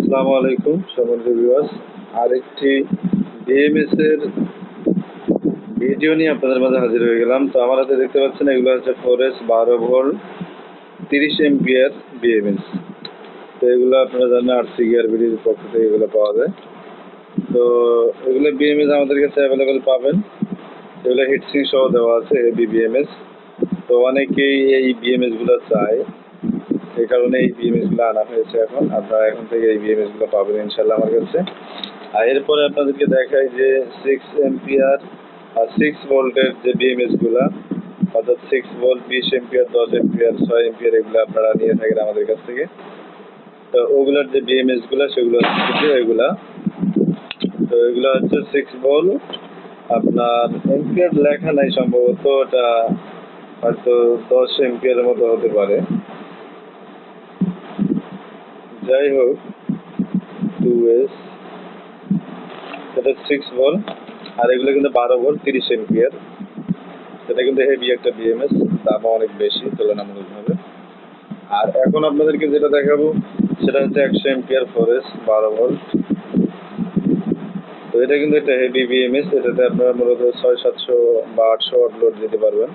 আসসালামু আলাইকুম সম্মানিত ভিউয়ার্স, আরেকটি বিএমএস এর ভিডিও নিয়ে আপনাদের মাঝে হাজির হয়ে গেলাম। তো আমার হাতে দেখতে পাচ্ছেন এগুলো হচ্ছে ফোরেস 12 ভোল্ট 30 এম্পিয়ার বিএমএস। তো এগুলো আপনারা জানেন আরসি গিয়ার বিডির পক্ষ থেকে এগুলো পাওয়া যায়। তো এগুলো বিএমএস আমাদের কাছে অ্যাভেলেবেল পাবেন। এগুলো হিটসিং সহ দেওয়া আছে হেভি বিএমএস। তো অনেকেই এই বিএমএস গুলো চায়, এই কারণে এই বিএমএস গুলো আনা হয়েছে। আপনারা এখন থেকে এই বিএমএস গুলো পাবেন ইনশাল্লাহ আমার কাছে। আর এরপরে আপনাদেরকে দেখাই যে 6 এম্পিয়ার আর 6 ভোল্টের যে বিএমএস গুলা, অর্থাৎ 6 ভোল্ট 20 এম্পিয়ার 10 এম্পিয়ার 6 এম্পিয়ার এগুলো আপনারা নিয়ে থাকেন আমাদের কাছ থেকে। তো ওগুলোর যে বিএমএস গুলা সেগুলো হচ্ছে এগুলা। তো এগুলো হচ্ছে 6 ভোল্ট, আপনার এম্পিয়ার লেখা নাই সম্ভবত, এটা হয়তো 10 এম্পিয়ারের মতো হতে পারে। যাই হোক, 2S এটা 6 ভোল্ট, আর এগুলো কিন্তু 12 ভোল্ট 30 এম্পিয়ার। সেটা কিন্তু হেভি একটা বিএমএস, দামও অনেক বেশি তুলনামূলকভাবে। আর এখন আপনাদেরকে যেটা দেখাবো সেটা হচ্ছে 100 এম্পিয়ার ফোরেস 12 ভোল্ট। তো এটা কিন্তু একটা হেভি বিএমএস, এটাতে আপনারা মূলত 600-700 বা 800 ওয়াট লোড দিতে পারবেন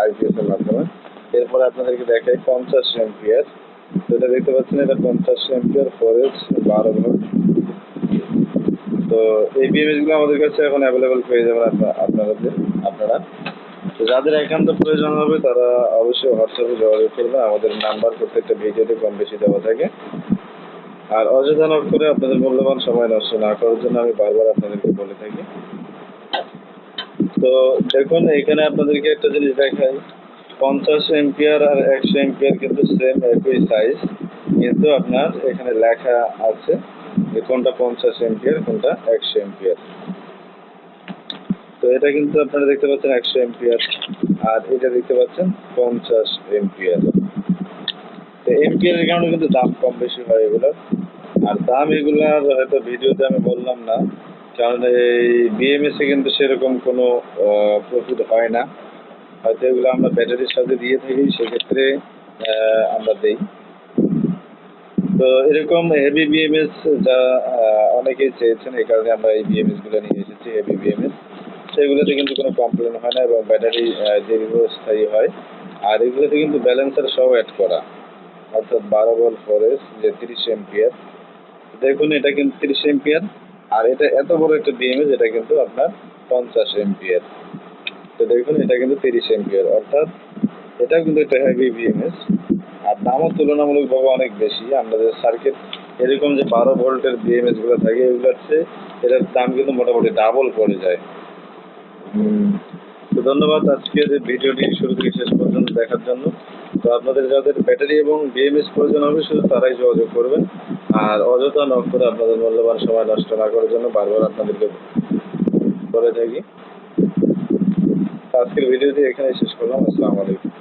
আইপিএস এর মাধ্যমে। এরপরে আপনাদেরকে দেখাই 50 এম্পিয়ার। তো এটা দেখতে পাচ্ছেন, এটা 50 এম্পিয়ার ফোরেস 12 ভোল্ট। তো এই বিএমএস গুলো আমাদের কাছে এখন অ্যাভেলেবেল পেয়ে যাবেন আপনারা। তো যাদের একান্ত প্রয়োজন হবে তারা অবশ্যই হোয়াটসঅ্যাপে যোগাযোগ করবেন। আমাদের নাম্বার প্রত্যেকটা ভিডিওতে কম বেশি দেওয়া থাকে। আর অযথা নক করে আপনাদের মূল্যবান সময় নষ্ট না করার জন্য আমি বারবার আপনাদেরকে বলে থাকি। তো দেখুন, এখানে আপনাদেরকে একটা জিনিস দেখাই, 50 এম্পিয়ার আর 100 এম্পিয়ার কিন্তু সেম একই সাইজ, কিন্তু আপনার এখানে লেখা আছে যে কোনটা 50 এম্পিয়ার কোনটা 100 এম্পিয়ার। তো এটা কিন্তু আপনারা দেখতে পাচ্ছেন 100 এম্পিয়ার, আর এটা দেখতে পাচ্ছেন 50 এম্পিয়ার। তো এম্পিয়ারের কারণে কিন্তু দাম কম বেশি হয় এগুলোর। আর দাম এগুলার হয়তো ভিডিওতে আমি বললাম না, কারণ এই বিএমএস এ কিন্তু সেরকম কোনো প্রফিট হয় না। হয়তো এগুলো আমরা ব্যাটারির সাথে দিয়ে থাকি, সেক্ষেত্রে আমরা দেই। তো এরকম হেভি বিএমএস যা অনেকেই চেয়েছেন, এই কারণে আমরা এই বিএমএস গুলো নিয়ে এসেছি হেভি বিএমএস। সেগুলোতে কিন্তু কোনো কমপ্লেন হয় না এবং ব্যাটারি দীর্ঘস্থায়ী হয়। আর এগুলোতে কিন্তু ব্যালেন্সার সহ অ্যাড করা, অর্থাৎ 12 ভোল্ট ফোরেস যে 30 এম্পিয়ার। দেখুন এটা কিন্তু 30 এম্পিয়ার, আর এটা এত বড় একটা বিএমএস, এটা কিন্তু আপনার 50 এম্পিয়ার। তো দেখুন এটা কিন্তু 30 এম্পিয়ার, অর্থাৎ এটা কিন্তু একটা হেভি বিএমএস। আর দামও তুলনামূলকভাবে অনেক বেশি। আমাদের সার্কিট এরকম যে 12 ভোল্টের বিএমএস গুলো থাকে, এগুলোর চেয়ে এটার দাম কিন্তু মোটামুটি ডাবল পড়ে যায়। তো ধন্যবাদ আজকে যে ভিডিওটি শুরু থেকে শেষ পর্যন্ত দেখার জন্য। তো আপনাদের যাদের ব্যাটারি এবং বিএমএস প্রয়োজন হবে শুধু তারাই যোগাযোগ করবেন। আর অযথা নক করে আপনাদের মূল্যবান সময় নষ্ট না করার জন্য বারবার আপনাদেরকে বলে থাকি। আজকের ভিডিওটি এখানেই শেষ করলাম। আসসালামু আলাইকুম।